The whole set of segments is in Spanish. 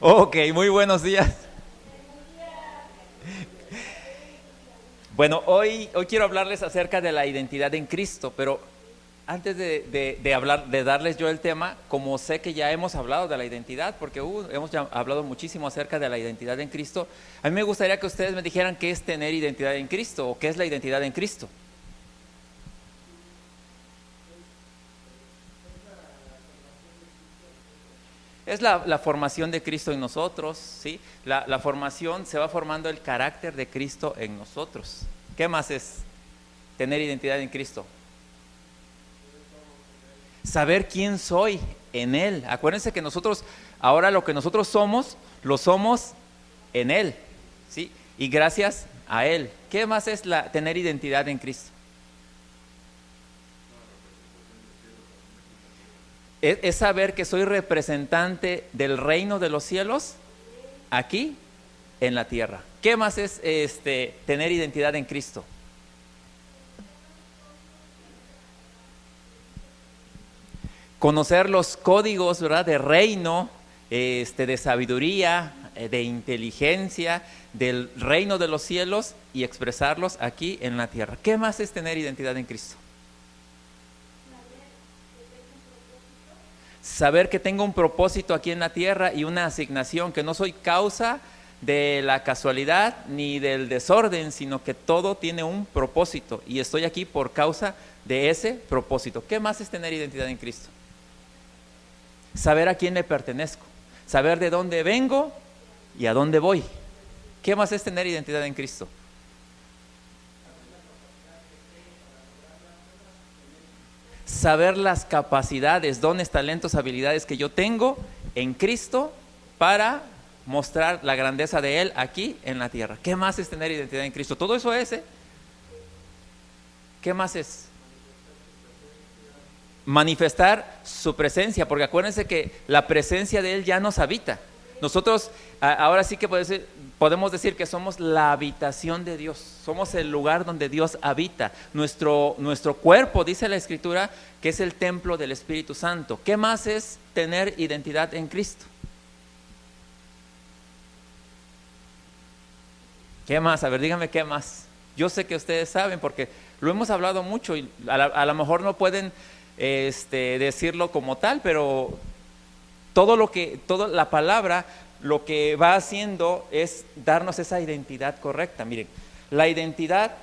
Ok, muy buenos días. Bueno, hoy quiero hablarles acerca de la identidad en Cristo, pero antes de hablar, de darles yo el tema, como sé que ya hemos hablado de la identidad, porque hemos ya hablado muchísimo acerca de la identidad en Cristo, a mí me gustaría que ustedes me dijeran qué es tener identidad en Cristo o qué es la identidad en Cristo. Es la formación de Cristo en nosotros, ¿sí? La formación se va formando el carácter de Cristo en nosotros. ¿Qué más es tener identidad en Cristo? Saber quién soy en Él. Acuérdense que nosotros, ahora lo que nosotros somos, lo somos en Él, ¿sí? Y gracias a Él. ¿Qué más es tener identidad en Cristo? Es saber que soy representante del reino de los cielos aquí en la tierra. ¿Qué más es tener identidad en Cristo? Conocer los códigos, ¿verdad?, de reino, de sabiduría, de inteligencia, del reino de los cielos y expresarlos aquí en la tierra. ¿Qué más es tener identidad en Cristo? Saber que tengo un propósito aquí en la tierra y una asignación, que no soy causa de la casualidad ni del desorden, sino que todo tiene un propósito y estoy aquí por causa de ese propósito. ¿Qué más es tener identidad en Cristo? Saber a quién le pertenezco, saber de dónde vengo y a dónde voy. ¿Qué más es tener identidad en Cristo? Saber las capacidades, dones, talentos, habilidades que yo tengo en Cristo para mostrar la grandeza de Él aquí en la tierra. ¿Qué más es tener identidad en Cristo? Todo eso es, ¿eh? ¿Qué más es? Manifestar su presencia, porque acuérdense que la presencia de Él ya nos habita. Nosotros ahora sí que podemos decir que somos la habitación de Dios, somos el lugar donde Dios habita. Nuestro cuerpo, dice la Escritura, que es el templo del Espíritu Santo. ¿Qué más es tener identidad en Cristo? ¿Qué más? A ver, díganme qué más. Yo sé que ustedes saben porque lo hemos hablado mucho y a lo mejor no pueden decirlo como tal, pero toda la palabra lo que va haciendo es darnos esa identidad correcta. Miren, la identidad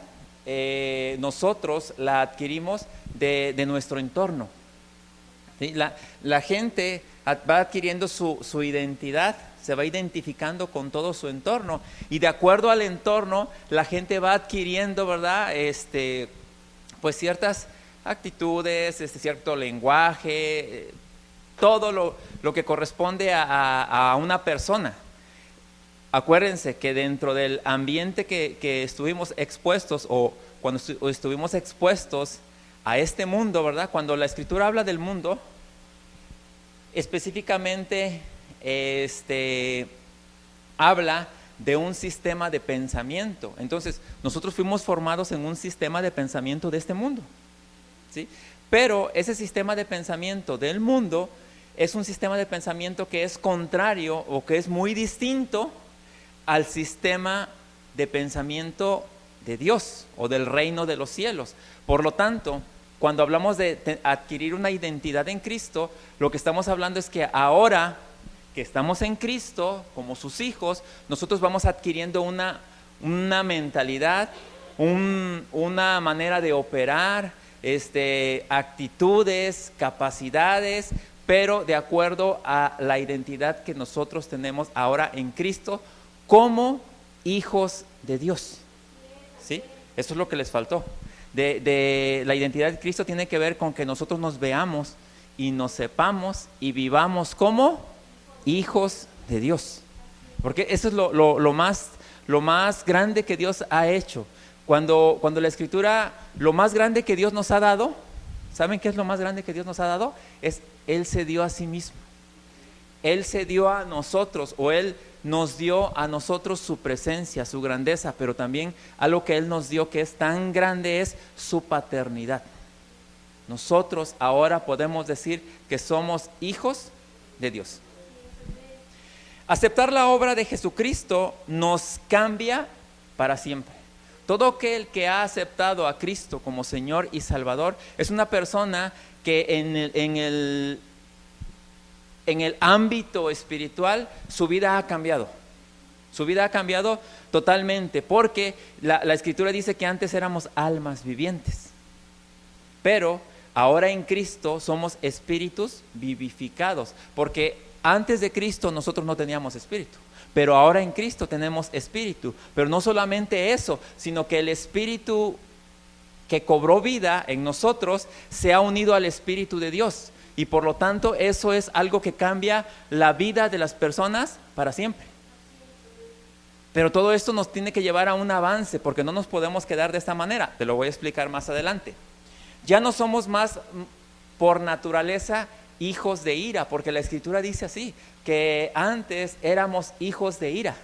nosotros la adquirimos de nuestro entorno, ¿sí? La gente va adquiriendo su identidad, se va identificando con todo su entorno y de acuerdo al entorno la gente va adquiriendo, ¿verdad? Pues ciertas actitudes, cierto lenguaje, todo lo que corresponde a una persona. Acuérdense que dentro del ambiente que estuvimos expuestos o cuando estuvimos expuestos a este mundo, ¿verdad? Cuando la Escritura habla del mundo, específicamente habla de un sistema de pensamiento. Entonces, nosotros fuimos formados en un sistema de pensamiento de este mundo, ¿sí? Pero ese sistema de pensamiento del mundo es un sistema de pensamiento que es contrario o que es muy distinto al sistema de pensamiento de Dios o del reino de los cielos. Por lo tanto, cuando hablamos de adquirir una identidad en Cristo, lo que estamos hablando es que ahora que estamos en Cristo, como sus hijos, nosotros vamos adquiriendo una mentalidad, una manera de operar, actitudes, capacidades, pero de acuerdo a la identidad que nosotros tenemos ahora en Cristo como hijos de Dios, ¿sí? Eso es lo que les faltó. De la identidad de Cristo tiene que ver con que nosotros nos veamos y nos sepamos y vivamos como hijos de Dios, porque eso es lo más grande que Dios ha hecho. Cuando la Escritura, lo más grande que Dios nos ha dado, ¿saben qué es lo más grande que Dios nos ha dado? Es Él se dio a sí mismo. Él se dio a nosotros, o Él nos dio a nosotros su presencia, su grandeza, pero también algo que Él nos dio que es tan grande es su paternidad. Nosotros ahora podemos decir que somos hijos de Dios. Aceptar la obra de Jesucristo nos cambia para siempre. Todo aquel que ha aceptado a Cristo como Señor y Salvador es una persona que en el ámbito espiritual su vida ha cambiado. Su vida ha cambiado totalmente, porque la Escritura dice que antes éramos almas vivientes, pero ahora en Cristo somos espíritus vivificados, porque antes de Cristo nosotros no teníamos espíritu, pero ahora en Cristo tenemos espíritu. Pero no solamente eso, sino que el espíritu que cobró vida en nosotros se ha unido al Espíritu de Dios, y por lo tanto eso es algo que cambia la vida de las personas para siempre. Pero todo esto nos tiene que llevar a un avance, porque no nos podemos quedar de esta manera. Te lo voy a explicar más adelante. Ya no somos más por naturaleza hijos de ira, porque la Escritura dice así, que antes éramos hijos de ira.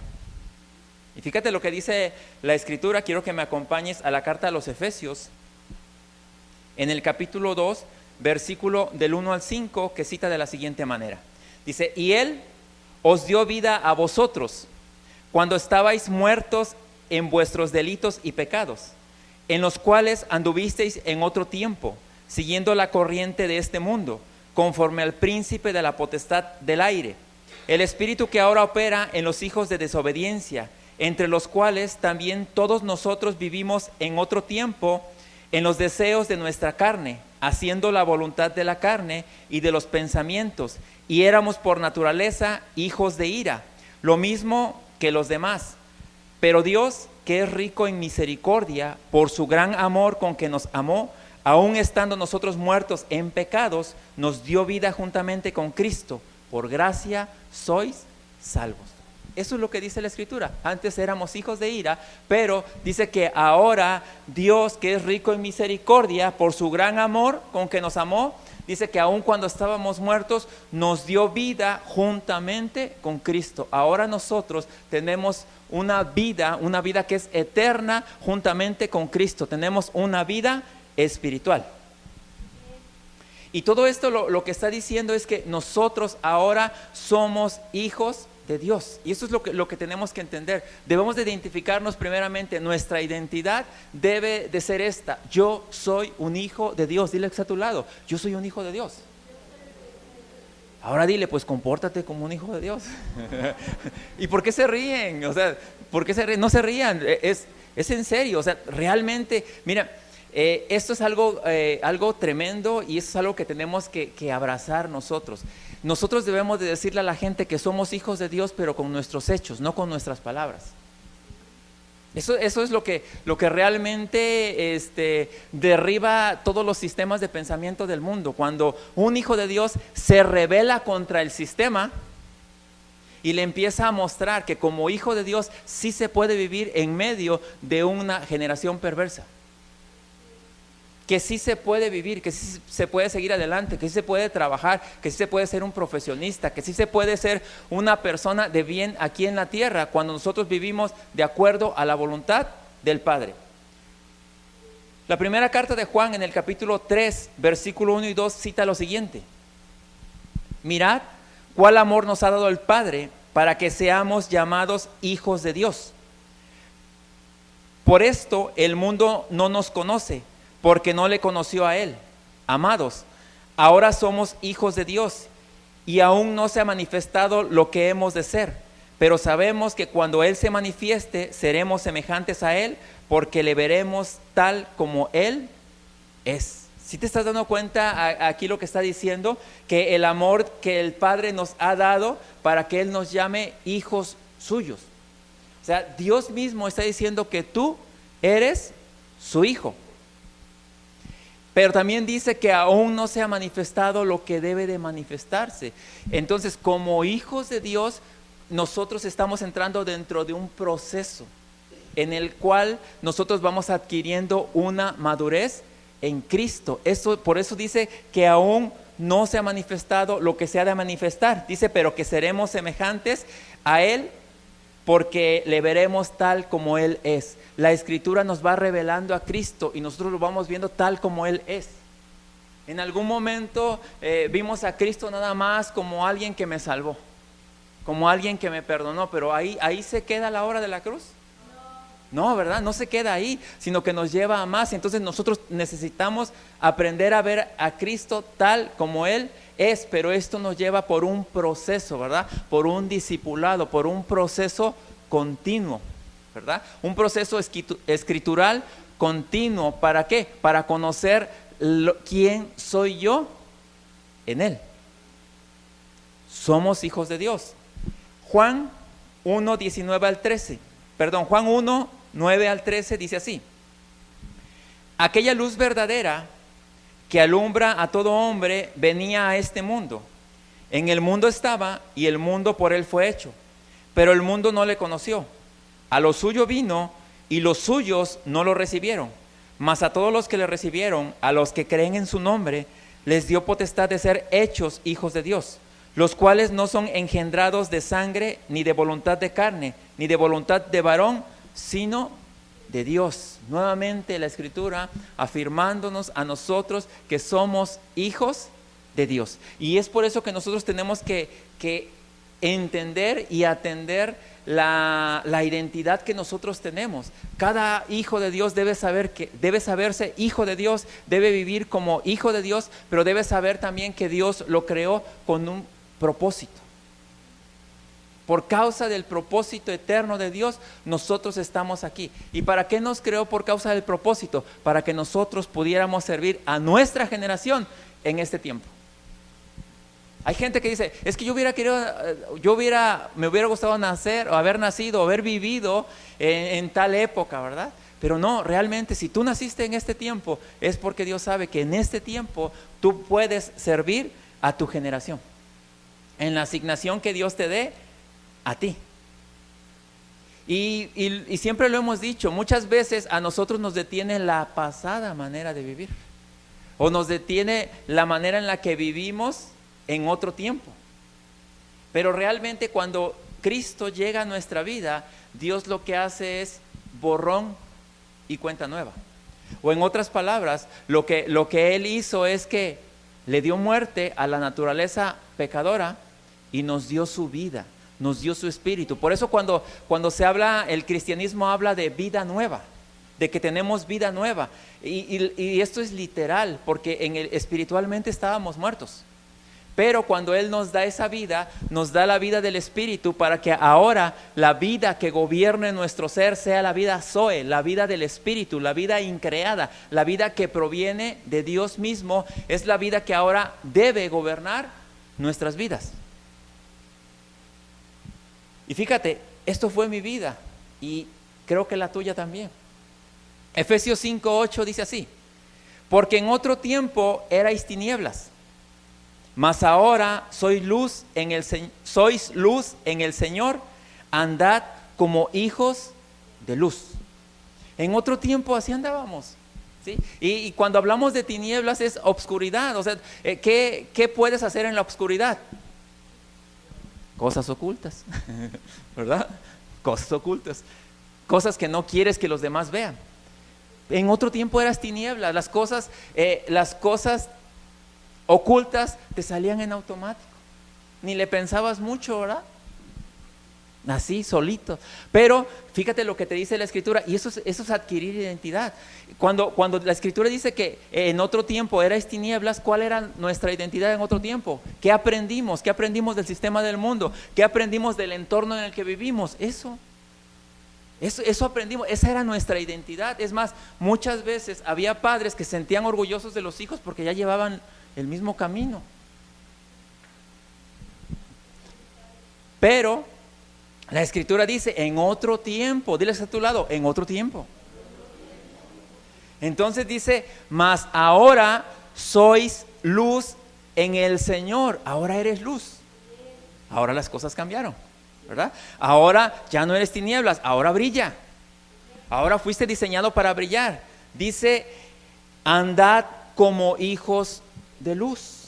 Y fíjate lo que dice la Escritura. Quiero que me acompañes a la carta a los Efesios, en el capítulo 2, versículo del 1 al 5, que cita de la siguiente manera. Dice: y Él os dio vida a vosotros, cuando estabais muertos en vuestros delitos y pecados, en los cuales anduvisteis en otro tiempo, siguiendo la corriente de este mundo, conforme al príncipe de la potestad del aire, el espíritu que ahora opera en los hijos de desobediencia, entre los cuales también todos nosotros vivimos en otro tiempo, en los deseos de nuestra carne, haciendo la voluntad de la carne y de los pensamientos, y éramos por naturaleza hijos de ira, lo mismo que los demás. Pero Dios, que es rico en misericordia, por su gran amor con que nos amó, aun estando nosotros muertos en pecados, nos dio vida juntamente con Cristo. Por gracia sois salvos. Eso es lo que dice la Escritura. Antes éramos hijos de ira, pero dice que ahora Dios, que es rico en misericordia, por su gran amor con que nos amó, dice que aun cuando estábamos muertos, nos dio vida juntamente con Cristo. Ahora nosotros tenemos una vida que es eterna juntamente con Cristo. Tenemos una vida espiritual. Y todo esto lo que está diciendo es que nosotros ahora somos hijos de Dios. Y eso es lo que tenemos que entender. Debemos de identificarnos primeramente. Nuestra identidad debe de ser esta: yo soy un hijo de Dios. Dile que está a tu lado: yo soy un hijo de Dios. Ahora dile: pues compórtate como un hijo de Dios. ¿Y por qué se ríen? O sea, ¿por qué se ríen? No se rían, es en serio. O sea, realmente, mira, esto es algo tremendo, y eso es algo que tenemos que abrazar nosotros. Nosotros debemos de decirle a la gente que somos hijos de Dios, pero con nuestros hechos, no con nuestras palabras. Eso es lo que realmente derriba todos los sistemas de pensamiento del mundo. Cuando un hijo de Dios se rebela contra el sistema y le empieza a mostrar que como hijo de Dios sí se puede vivir en medio de una generación perversa, que sí se puede vivir, que sí se puede seguir adelante, que sí se puede trabajar, que sí se puede ser un profesionista, que sí se puede ser una persona de bien aquí en la tierra, cuando nosotros vivimos de acuerdo a la voluntad del Padre. La primera carta de Juan, en el capítulo 3, versículo 1 y 2, cita lo siguiente: mirad cuál amor nos ha dado el Padre para que seamos llamados hijos de Dios. Por esto el mundo no nos conoce, porque no le conoció a Él. Amados, ahora somos hijos de Dios, y aún no se ha manifestado lo que hemos de ser, pero sabemos que cuando Él se manifieste, seremos semejantes a Él, porque le veremos tal como Él es. ¿Sí te estás dando cuenta aquí lo que está diciendo? Que el amor que el Padre nos ha dado para que Él nos llame hijos suyos. O sea, Dios mismo está diciendo que tú eres su hijo. Pero también dice que aún no se ha manifestado lo que debe de manifestarse. Entonces, como hijos de Dios, nosotros estamos entrando dentro de un proceso en el cual nosotros vamos adquiriendo una madurez en Cristo. Por eso dice que aún no se ha manifestado lo que se ha de manifestar. Dice, pero que seremos semejantes a Él, porque le veremos tal como Él es. La Escritura nos va revelando a Cristo y nosotros lo vamos viendo tal como Él es. En algún momento vimos a Cristo nada más como alguien que me salvó. como alguien que me perdonó, pero ahí se queda la obra de la cruz. No, ¿verdad? No se queda ahí, sino que nos lleva a más. Entonces nosotros necesitamos aprender a ver a Cristo tal como Él es, pero esto nos lleva por un proceso, ¿verdad? Por un discipulado, por un proceso continuo, ¿verdad? Un proceso escritural continuo. ¿Para qué? Para conocer quién soy yo en Él. Somos hijos de Dios. Juan 1, 19 al 13. Perdón, Juan 1, 9 al 13 dice así: aquella luz verdadera que alumbra a todo hombre venía a este mundo. En el mundo estaba y el mundo por él fue hecho, pero el mundo no le conoció. A lo suyo vino y los suyos no lo recibieron. Mas a todos los que le recibieron, a los que creen en su nombre, les dio potestad de ser hechos hijos de Dios, los cuales no son engendrados de sangre, ni de voluntad de carne, ni de voluntad de varón, sino de Dios. Nuevamente la Escritura afirmándonos a nosotros que somos hijos de Dios. Y es por eso que nosotros tenemos que entender y atender la identidad que nosotros tenemos. Cada hijo de Dios debe saberse hijo de Dios, debe vivir como hijo de Dios, pero debe saber también que Dios lo creó con un propósito. Por causa del propósito eterno de Dios, nosotros estamos aquí. ¿Y para qué nos creó por causa del propósito? Para que nosotros pudiéramos servir a nuestra generación en este tiempo. Hay gente que dice, es que me hubiera gustado nacer o haber nacido o haber vivido en tal época, ¿verdad? Pero no, realmente si tú naciste en este tiempo, es porque Dios sabe que en este tiempo tú puedes servir a tu generación, en la asignación que Dios te dé a ti. Y siempre lo hemos dicho, muchas veces a nosotros nos detiene la pasada manera de vivir, o nos detiene la manera en la que vivimos en otro tiempo. Pero realmente cuando Cristo llega a nuestra vida, Dios lo que hace es borrón y cuenta nueva. O en otras palabras, lo que Él hizo es que le dio muerte a la naturaleza pecadora y nos dio su vida, nos dio su espíritu. Por eso cuando se habla, el cristianismo habla de vida nueva, de que tenemos vida nueva. Y esto es literal, porque espiritualmente estábamos muertos. Pero cuando Él nos da esa vida, nos da la vida del Espíritu para que ahora la vida que gobierne nuestro ser sea la vida Zoe, la vida del Espíritu, la vida increada, la vida que proviene de Dios mismo, es la vida que ahora debe gobernar nuestras vidas. Y fíjate, esto fue mi vida y creo que la tuya también. Efesios 5:8 dice así: porque en otro tiempo erais tinieblas, mas ahora sois luz en el Señor, andad como hijos de luz. En otro tiempo así andábamos, ¿sí? Y cuando hablamos de tinieblas es obscuridad. O sea, ¿qué puedes hacer en la obscuridad? Cosas ocultas, ¿verdad? Cosas ocultas, cosas que no quieres que los demás vean. En otro tiempo eras tinieblas, las cosas ocultas te salían en automático, ni le pensabas mucho, ¿verdad? Así, solito. Pero fíjate lo que te dice la Escritura, y eso es adquirir identidad. Cuando la Escritura dice que en otro tiempo erais tinieblas, ¿cuál era nuestra identidad en otro tiempo? ¿Qué aprendimos? ¿Qué aprendimos del sistema del mundo? ¿Qué aprendimos del entorno en el que vivimos? Eso aprendimos, esa era nuestra identidad. Es más, muchas veces había padres que se sentían orgullosos de los hijos porque ya llevaban el mismo camino. Pero la Escritura dice en otro tiempo. Diles a tu lado, en otro tiempo. Entonces dice, mas ahora sois luz en el Señor. Ahora eres luz. Ahora las cosas cambiaron, ¿verdad? Ahora ya no eres tinieblas, ahora brilla. Ahora fuiste diseñado para brillar. Dice, andad como hijos de luz.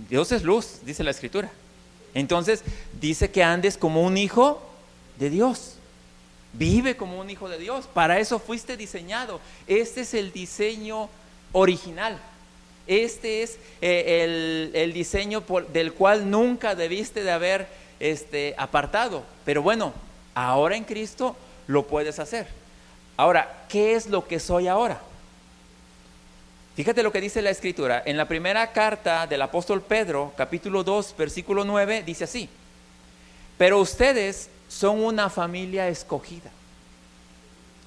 Dios es luz, dice la Escritura. Entonces dice que andes como un hijo de Dios. Vive como un hijo de Dios. Para eso fuiste diseñado. Este es el diseño original. Este es el diseño del cual nunca debiste de haber apartado. Pero bueno, ahora en Cristo lo puedes hacer. Ahora, ¿qué es lo que soy ahora? Fíjate lo que dice la Escritura. En la primera carta del apóstol Pedro, capítulo 2, versículo 9, dice así: pero ustedes son una familia escogida.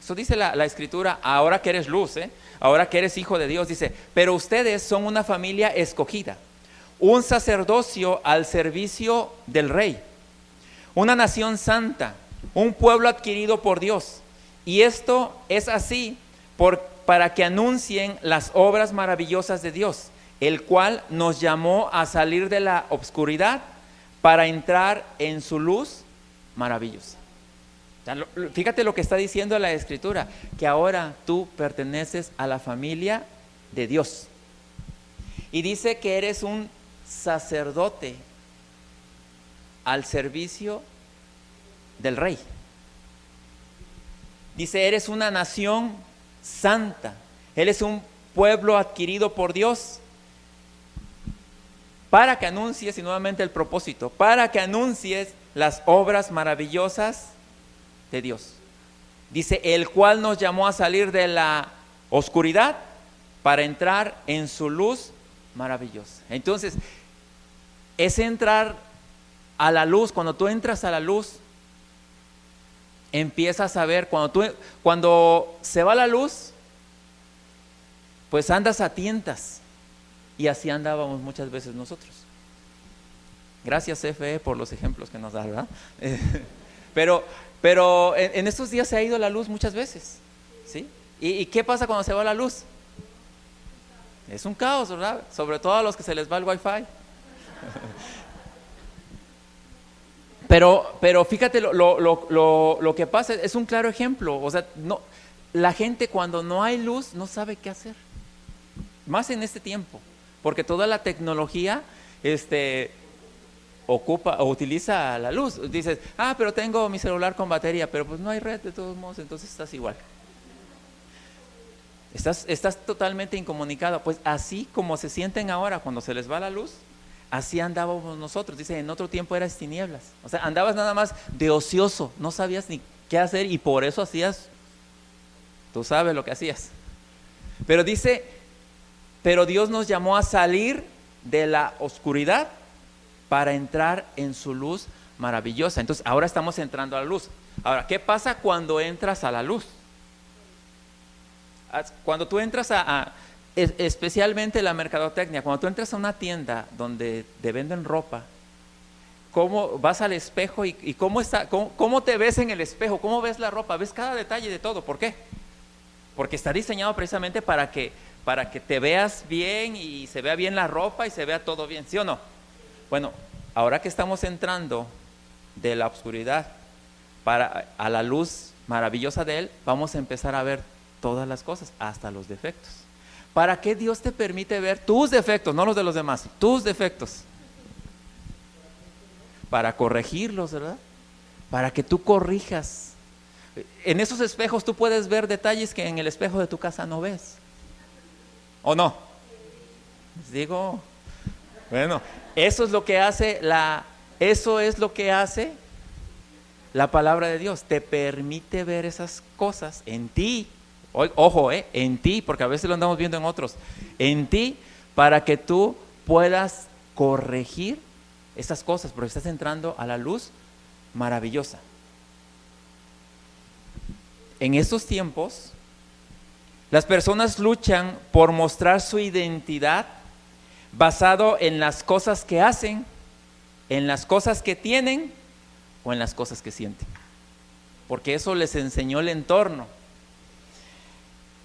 Eso dice la Escritura, ahora que eres luz, ahora que eres hijo de Dios, dice, pero ustedes son una familia escogida, un sacerdocio al servicio del Rey, una nación santa, un pueblo adquirido por Dios. Y esto es así para que anuncien las obras maravillosas de Dios, el cual nos llamó a salir de la oscuridad para entrar en su luz maravillosa. Fíjate lo que está diciendo la Escritura, que ahora tú perteneces a la familia de Dios. Y dice que eres un sacerdote al servicio del Rey. Dice, eres una nación santa, eres un pueblo adquirido por Dios, para que anuncies, y nuevamente el propósito, para que anuncies las obras maravillosas de Dios. Dice, el cual nos llamó a salir de la oscuridad para entrar en su luz maravillosa. Entonces, es entrar a la luz. Cuando tú entras a la luz, empiezas a ver, cuando se va la luz, pues andas a tientas. Y así andábamos muchas veces nosotros. Gracias, CFE, por los ejemplos que nos da, ¿verdad? Pero en estos días se ha ido la luz muchas veces, ¿sí? ¿Y qué pasa cuando se va la luz? Es un caos, ¿verdad? Sobre todo a los que se les va el wifi. Pero fíjate lo que pasa, es un claro ejemplo. O sea, la gente cuando no hay luz no sabe qué hacer. Más en este tiempo, porque toda la tecnología ocupa o utiliza la luz. Dices, pero tengo mi celular con batería, pero pues no hay red de todos modos, entonces estás igual. Estás totalmente incomunicado. Pues así como se sienten ahora cuando se les va la luz, así andábamos nosotros. Dice, en otro tiempo eras tinieblas. O sea, andabas nada más de ocioso, no sabías ni qué hacer y por eso hacías, tú sabes lo que hacías. Pero dice, pero Dios nos llamó a salir de la oscuridad para entrar en su luz maravillosa. Entonces, ahora estamos entrando a la luz. Ahora, ¿qué pasa cuando entras a la luz? Cuando tú entras especialmente la mercadotecnia, cuando tú entras a una tienda donde te venden ropa, ¿cómo vas al espejo y cómo te ves en el espejo? ¿Cómo ves la ropa? Ves cada detalle de todo. ¿Por qué? Porque está diseñado precisamente para que te veas bien y se vea bien la ropa y se vea todo bien, ¿sí o no? Bueno, ahora que estamos entrando de la oscuridad a la luz maravillosa de Él, vamos a empezar a ver todas las cosas, hasta los defectos. ¿Para qué Dios te permite ver tus defectos, no los de los demás, tus defectos? Para corregirlos, ¿verdad? Para que tú corrijas. En esos espejos tú puedes ver detalles que en el espejo de tu casa no ves. ¿O no? Les digo, bueno, eso es lo que hace la palabra de Dios. Te permite ver esas cosas en ti. Ojo, en ti, porque a veces lo andamos viendo en otros. En ti, para que tú puedas corregir esas cosas, porque estás entrando a la luz maravillosa. En estos tiempos, las personas luchan por mostrar su identidad basado en las cosas que hacen, en las cosas que tienen o en las cosas que sienten, porque eso les enseñó el entorno.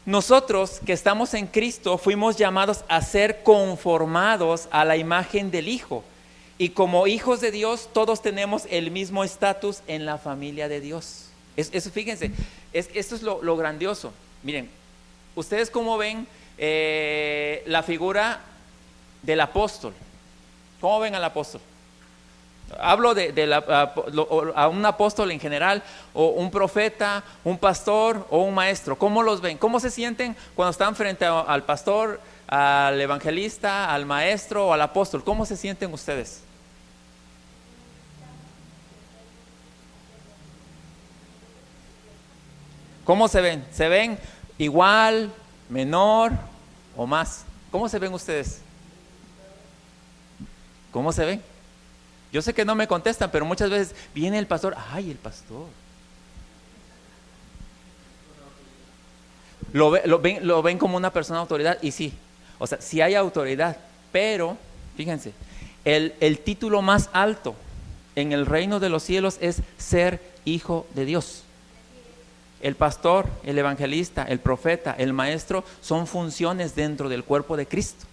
Nosotros que estamos en Cristo fuimos llamados a ser conformados a la imagen del Hijo, y como hijos de Dios todos tenemos el mismo estatus en la familia de Dios. Eso, fíjense, esto es lo grandioso. Miren, ¿ustedes cómo ven la figura del apóstol? ¿Cómo ven al apóstol? Hablo a un apóstol en general, o un profeta, un pastor o un maestro. ¿Cómo los ven? ¿Cómo se sienten cuando están frente al pastor, al evangelista, al maestro o al apóstol? ¿Cómo se sienten ustedes? ¿Cómo se ven? ¿Se ven igual, menor o más? ¿Cómo se ven ustedes? ¿Cómo se ven? Yo sé que no me contestan, pero muchas veces viene el pastor. ¡Ay, el pastor! Lo ven como una persona de autoridad, y sí, o sea, sí hay autoridad, pero fíjense, el título más alto en el reino de los cielos es ser hijo de Dios. El pastor, el evangelista, el profeta, el maestro son funciones dentro del cuerpo de Cristo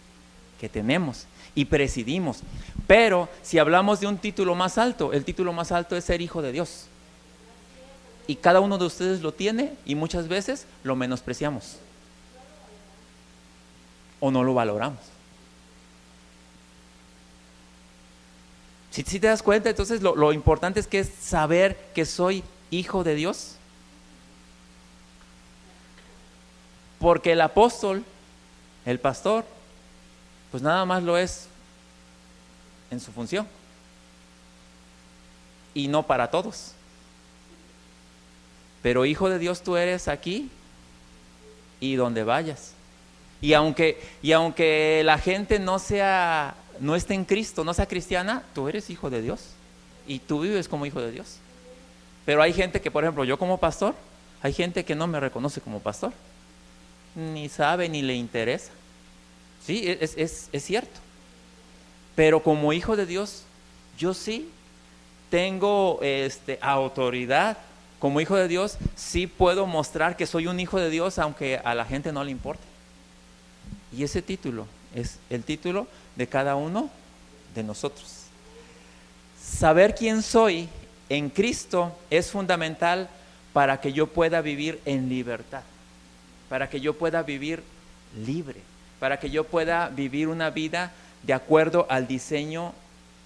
que tenemos y presidimos. Pero si hablamos de un título más alto, el título más alto es ser hijo de Dios. Y cada uno de ustedes lo tiene y muchas veces lo menospreciamos o no lo valoramos. Si te das cuenta, entonces lo importante es que es saber que soy hijo de Dios. Porque el apóstol, el pastor, pues nada más lo es en su función y no para todos. Pero hijo de Dios tú eres aquí y donde vayas. Y aunque la gente no esté en Cristo, no sea cristiana, tú eres hijo de Dios y tú vives como hijo de Dios. Pero hay gente que, por ejemplo, yo como pastor, hay gente que no me reconoce como pastor, ni sabe ni le interesa. Sí, es cierto. Pero como hijo de Dios, yo sí tengo autoridad. Como hijo de Dios, sí puedo mostrar que soy un hijo de Dios, aunque a la gente no le importe. Y ese título es el título de cada uno de nosotros. Saber quién soy en Cristo es fundamental para que yo pueda vivir en libertad, para que yo pueda vivir libre, para que yo pueda vivir una vida de acuerdo al diseño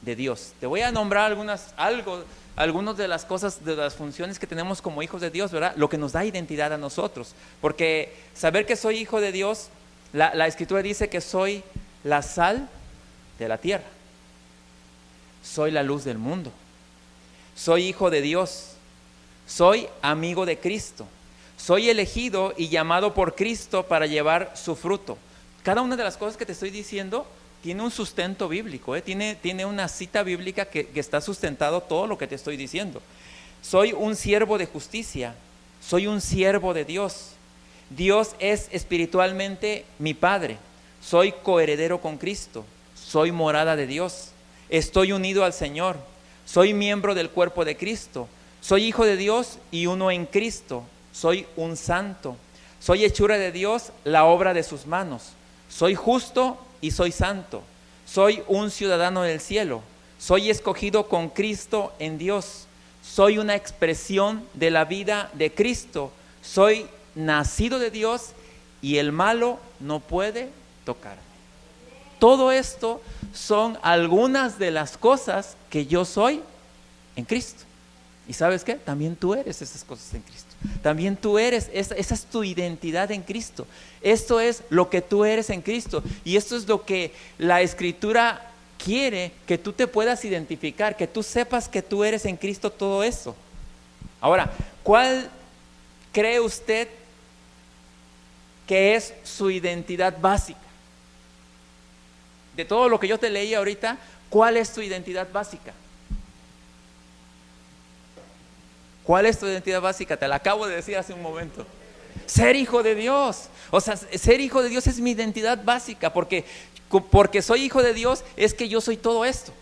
de Dios. Te voy a nombrar algunas de las cosas, de las funciones que tenemos como hijos de Dios, ¿verdad? Lo que nos da identidad a nosotros. Porque saber que soy hijo de Dios, la Escritura dice que soy la sal de la tierra. Soy la luz del mundo. Soy hijo de Dios. Soy amigo de Cristo. Soy elegido y llamado por Cristo para llevar su fruto. Cada una de las cosas que te estoy diciendo tiene un sustento bíblico, tiene una cita bíblica que está sustentado todo lo que te estoy diciendo. Soy un siervo de justicia, soy un siervo de Dios. Dios es espiritualmente mi Padre, soy coheredero con Cristo, soy morada de Dios, estoy unido al Señor, soy miembro del cuerpo de Cristo, soy hijo de Dios y uno en Cristo, soy un santo, soy hechura de Dios, la obra de sus manos, soy justo y soy santo, soy un ciudadano del cielo, soy escogido con Cristo en Dios, soy una expresión de la vida de Cristo, soy nacido de Dios y el malo no puede tocarme. Todo esto son algunas de las cosas que yo soy en Cristo. ¿Y sabes qué? También tú eres esas cosas en Cristo. También tú eres, esa es tu identidad en Cristo. Esto es lo que tú eres en Cristo. Y esto es lo que la Escritura quiere, que tú te puedas identificar, que tú sepas que tú eres en Cristo todo eso. Ahora, ¿cuál cree usted que es su identidad básica? De todo lo que yo te leí ahorita, ¿cuál es tu identidad básica? ¿Cuál es tu identidad básica? Te la acabo de decir hace un momento. Ser hijo de Dios. O sea, ser hijo de Dios es mi identidad básica, porque soy hijo de Dios es que yo soy todo esto.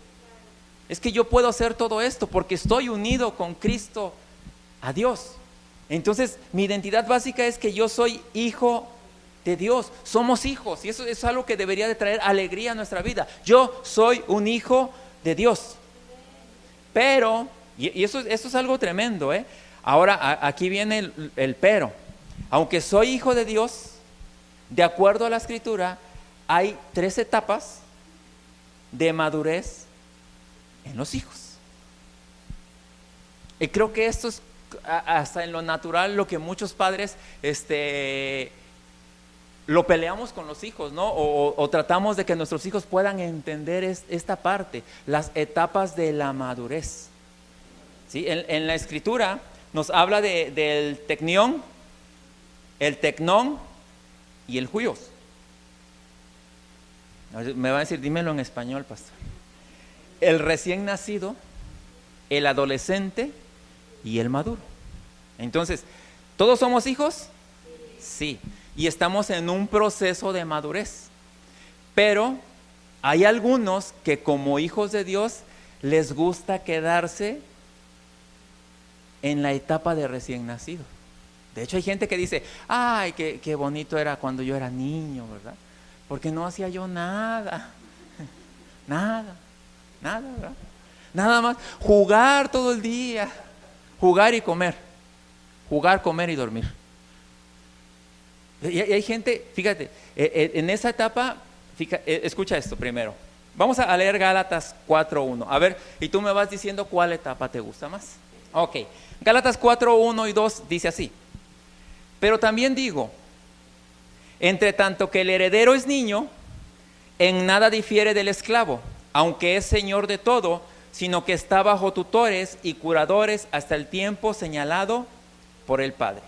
Es que yo puedo hacer todo esto porque estoy unido con Cristo a Dios. Entonces, mi identidad básica es que yo soy hijo de Dios. Somos hijos y eso es algo que debería de traer alegría a nuestra vida. Yo soy un hijo de Dios. Pero, y eso es algo tremendo, ¿eh? Ahora, aquí viene el pero. Aunque soy hijo de Dios, de acuerdo a la Escritura, hay 3 etapas de madurez en los hijos. Y creo que esto es hasta en lo natural lo que muchos padres lo peleamos con los hijos, ¿no? O tratamos de que nuestros hijos puedan entender esta parte, las etapas de la madurez. ¿Sí? En la Escritura nos habla del tecnión, el tecnón y el huios. Me va a decir, dímelo en español, pastor. El recién nacido, el adolescente y el maduro. Entonces, ¿todos somos hijos? Sí. Y estamos en un proceso de madurez. Pero hay algunos que como hijos de Dios les gusta quedarse en la etapa de recién nacido. De hecho hay gente que dice, ay, qué bonito era cuando yo era niño, ¿verdad? Porque no hacía yo nada, nada, ¿verdad? Nada más jugar todo el día, jugar y comer, jugar, comer y dormir. Y hay gente, fíjate, en esa etapa, escucha esto primero. Vamos a leer Gálatas 4:1. A ver, y tú me vas diciendo cuál etapa te gusta más. Ok, Gálatas 4:1 y 2 dice así. Pero también digo, entre tanto que el heredero es niño, en nada difiere del esclavo, aunque es señor de todo, sino que está bajo tutores y curadores hasta el tiempo señalado por el Padre.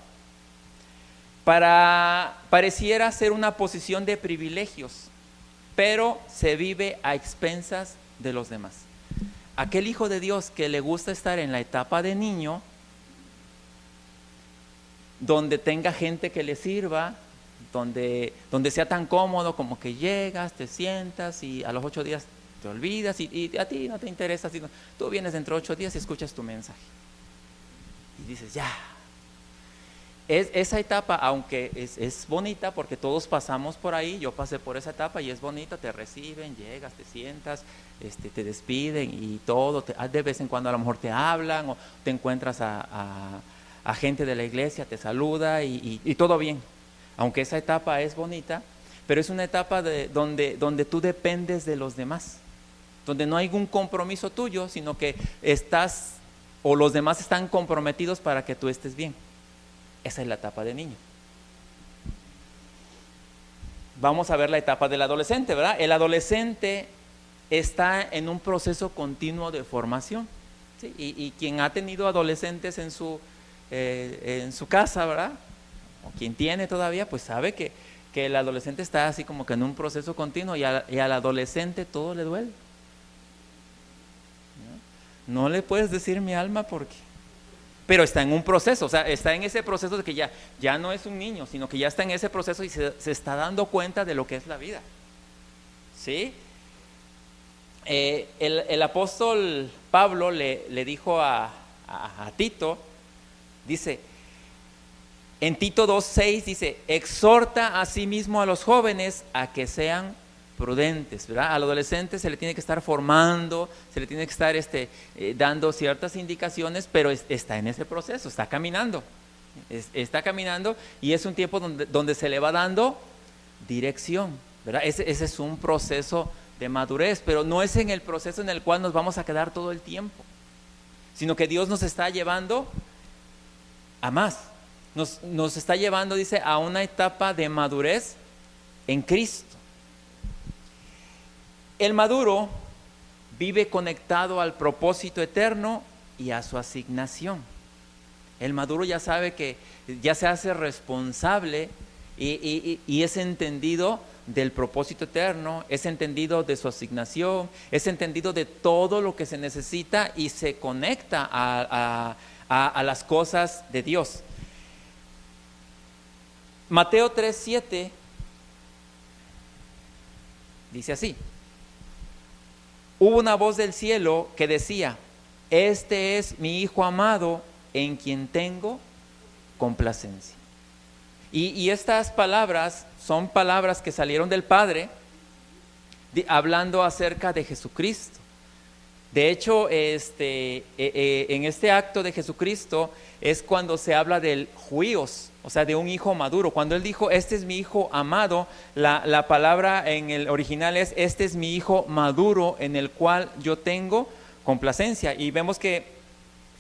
Pareciera ser una posición de privilegios, pero se vive a expensas de los demás. Aquel hijo de Dios que le gusta estar en la etapa de niño, donde tenga gente que le sirva, donde sea tan cómodo como que llegas, te sientas y a los 8 días te olvidas y a ti no te interesa, sino tú vienes dentro de 8 días y escuchas tu mensaje y dices ya. Esa etapa, aunque es bonita porque todos pasamos por ahí, yo pasé por esa etapa y es bonita, te reciben, llegas, te sientas, te despiden y todo, de vez en cuando a lo mejor te hablan o te encuentras a gente de la iglesia, te saluda y todo bien, aunque esa etapa es bonita, pero es una etapa donde tú dependes de los demás, donde no hay un compromiso tuyo, sino que estás, o los demás están comprometidos para que tú estés bien. Esa es la etapa de niño. Vamos a ver la etapa del adolescente, ¿verdad? El adolescente está en un proceso continuo de formación, ¿sí? Y quien ha tenido adolescentes en su casa, ¿verdad? O quien tiene todavía, pues sabe que el adolescente está así como que en un proceso continuo y al adolescente todo le duele. No le puedes decir mi alma porque... Pero está en un proceso, o sea, está en ese proceso de que ya no es un niño, sino que ya está en ese proceso y se está dando cuenta de lo que es la vida. ¿Sí? El apóstol Pablo le dijo a Tito, dice, en Tito 2:6 dice, exhorta a sí mismo a los jóvenes a que sean prudentes, ¿verdad? Al adolescente se le tiene que estar formando, se le tiene que estar dando ciertas indicaciones, pero está en ese proceso, está caminando y es un tiempo donde se le va dando dirección, ¿verdad? Ese es un proceso de madurez, pero no es en el proceso en el cual nos vamos a quedar todo el tiempo, sino que Dios nos está llevando a más, nos está llevando, dice, a una etapa de madurez en Cristo. El maduro vive conectado al propósito eterno y a su asignación. El maduro ya sabe que ya se hace responsable y es entendido del propósito eterno, es entendido de su asignación, es entendido de todo lo que se necesita y se conecta a las cosas de Dios. Mateo 3:7 dice así. Hubo una voz del cielo que decía, este es mi Hijo amado en quien tengo complacencia. Y estas palabras son palabras que salieron del Padre, hablando acerca de Jesucristo. De hecho, en este acto de Jesucristo es cuando se habla del huios, o sea, de un hijo maduro. Cuando Él dijo, este es mi hijo amado, la palabra en el original es, este es mi hijo maduro en el cual yo tengo complacencia. Y vemos que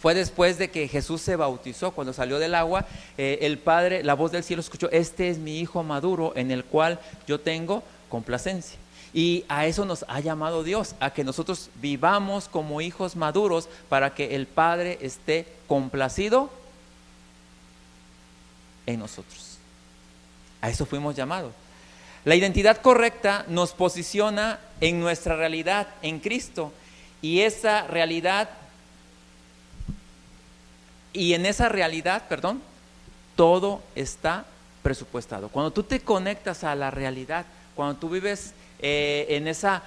fue después de que Jesús se bautizó. Cuando salió del agua, el Padre, la voz del cielo escuchó: este es mi Hijo maduro en el cual yo tengo complacencia. Y a eso nos ha llamado Dios, a que nosotros vivamos como hijos maduros para que el Padre esté complacido en nosotros. A eso fuimos llamados. La identidad correcta nos posiciona en nuestra realidad en Cristo, y en esa realidad, todo está presupuestado. Cuando tú te conectas a la realidad, cuando tú vives en esa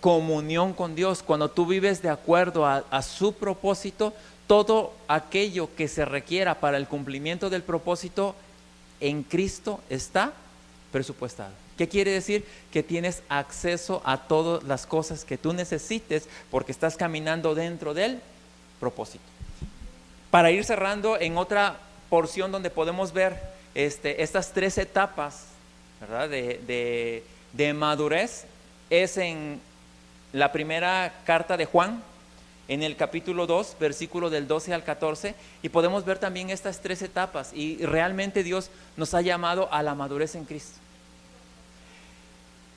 comunión con Dios, cuando tú vives de acuerdo a su propósito, todo aquello que se requiera para el cumplimiento del propósito en Cristo está presupuestado. ¿Qué quiere decir? Que tienes acceso a todas las cosas que tú necesites porque estás caminando dentro del propósito. Para ir cerrando, en otra porción donde podemos ver estas 3 etapas, ¿verdad?, de madurez, es en la primera carta de Juan, en el capítulo 2, versículo del 12 al 14, y podemos ver también estas 3 etapas, y realmente Dios nos ha llamado a la madurez en Cristo.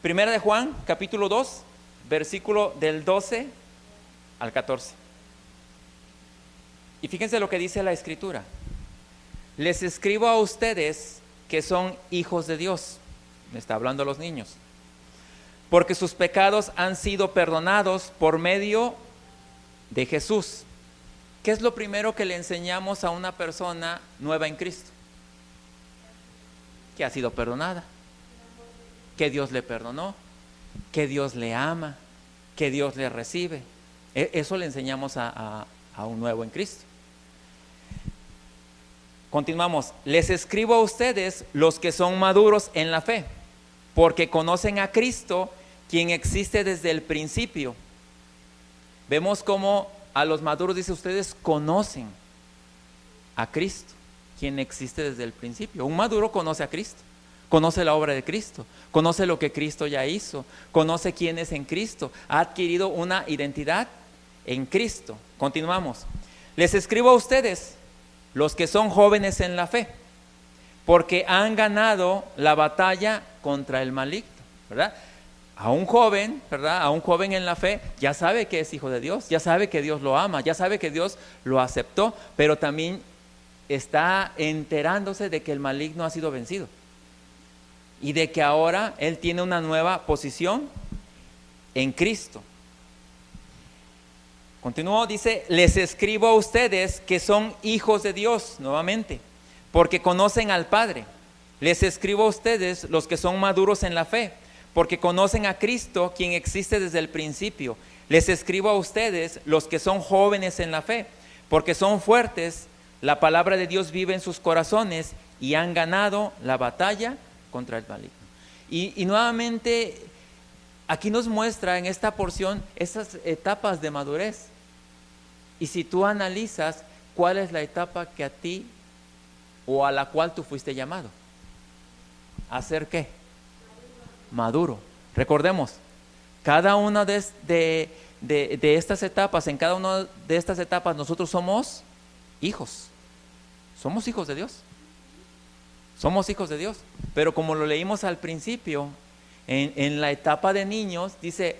Primera de Juan, capítulo 2, versículo del 12 al 14. Y fíjense lo que dice la Escritura: les escribo a ustedes que son hijos de Dios, me está hablando a los niños, porque sus pecados han sido perdonados por medio de Jesús. ¿Qué es lo primero que le enseñamos a una persona nueva en Cristo? Que ha sido perdonada, que Dios le perdonó, que Dios le ama, que Dios le recibe. Eso le enseñamos a un nuevo en Cristo. Continuamos: les escribo a ustedes, los que son maduros en la fe, porque conocen a Cristo, quien existe desde el principio. Vemos cómo a los maduros dice: ustedes conocen a Cristo, quien existe desde el principio. Un maduro conoce a Cristo, conoce la obra de Cristo, conoce lo que Cristo ya hizo, conoce quién es en Cristo, ha adquirido una identidad en Cristo. Continuamos: les escribo a ustedes, los que son jóvenes en la fe, porque han ganado la batalla contra el maligno, ¿verdad? A un joven, ¿verdad?, a un joven en la fe ya sabe que es hijo de Dios, ya sabe que Dios lo ama, ya sabe que Dios lo aceptó, pero también está enterándose de que el maligno ha sido vencido y de que ahora él tiene una nueva posición en Cristo. Continúo, dice: les escribo a ustedes que son hijos de Dios, nuevamente, porque conocen al Padre. Les escribo a ustedes, los que son maduros en la fe, porque conocen a Cristo, quien existe desde el principio. Les escribo a ustedes, los que son jóvenes en la fe, porque son fuertes, la palabra de Dios vive en sus corazones y han ganado la batalla contra el maligno. Y nuevamente aquí nos muestra en esta porción esas etapas de madurez. Y si tú analizas, ¿cuál es la etapa que a ti o a la cual tú fuiste llamado? ¿A ser qué? Maduro. Recordemos, cada una de estas etapas, en cada una de estas etapas nosotros somos hijos. Somos hijos de Dios. Somos hijos de Dios. Pero como lo leímos al principio, en la etapa de niños, dice: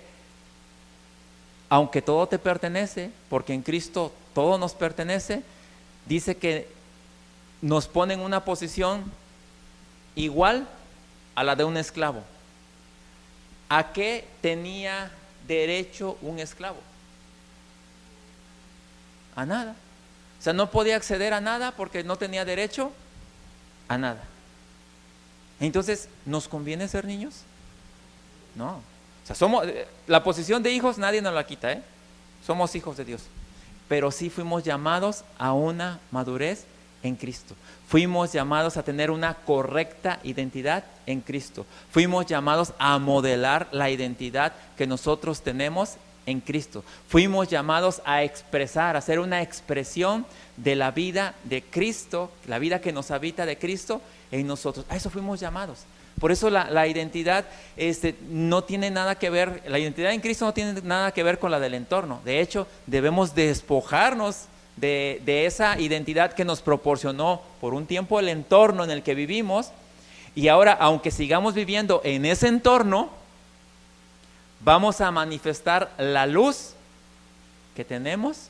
aunque todo te pertenece, porque en Cristo todo nos pertenece, dice que nos pone en una posición igual a la de un esclavo. ¿A qué tenía derecho un esclavo? A nada. O sea, no podía acceder a nada porque no tenía derecho a nada. Entonces, ¿nos conviene ser niños? No. O sea, somos, la posición de hijos nadie nos la quita, ¿eh? Somos hijos de Dios. Pero sí fuimos llamados a una madurez en Cristo. Fuimos llamados a tener una correcta identidad en Cristo. Fuimos llamados a modelar la identidad que nosotros tenemos en Cristo. Fuimos llamados a expresar, a hacer una expresión de la vida de Cristo, la vida que nos habita de Cristo en nosotros. A eso fuimos llamados. Por eso la identidad no tiene nada que ver, la identidad en Cristo no tiene nada que ver con la del entorno. De hecho, debemos despojarnos de esa identidad que nos proporcionó por un tiempo el entorno en el que vivimos, y ahora, aunque sigamos viviendo en ese entorno, vamos a manifestar la luz que tenemos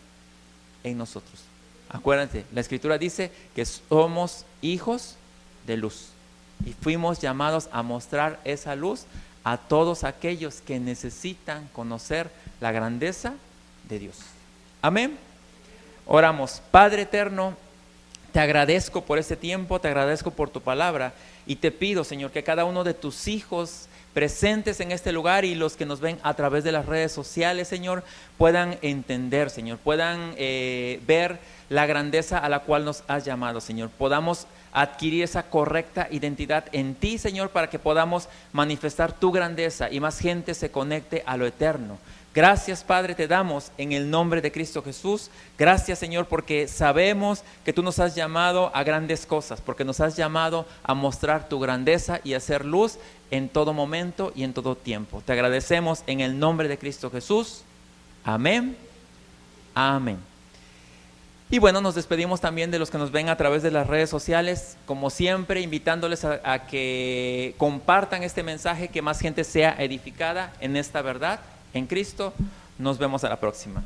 en nosotros. Acuérdense, la Escritura dice que somos hijos de luz y fuimos llamados a mostrar esa luz a todos aquellos que necesitan conocer la grandeza de Dios. Amén. Oramos. Padre eterno, te agradezco por este tiempo, te agradezco por tu palabra y te pido, Señor, que cada uno de tus hijos presentes en este lugar y los que nos ven a través de las redes sociales, Señor, puedan entender, Señor, puedan ver la grandeza a la cual nos has llamado, Señor. Podamos adquirir esa correcta identidad en ti, Señor, para que podamos manifestar tu grandeza y más gente se conecte a lo eterno. Gracias, Padre, te damos en el nombre de Cristo Jesús. Gracias, Señor, porque sabemos que tú nos has llamado a grandes cosas, porque nos has llamado a mostrar tu grandeza y a hacer luz en todo momento y en todo tiempo. Te agradecemos en el nombre de Cristo Jesús. Amén. Amén. Y bueno, nos despedimos también de los que nos ven a través de las redes sociales, como siempre, invitándoles a que compartan este mensaje, que más gente sea edificada en esta verdad, en Cristo. Nos vemos a la próxima.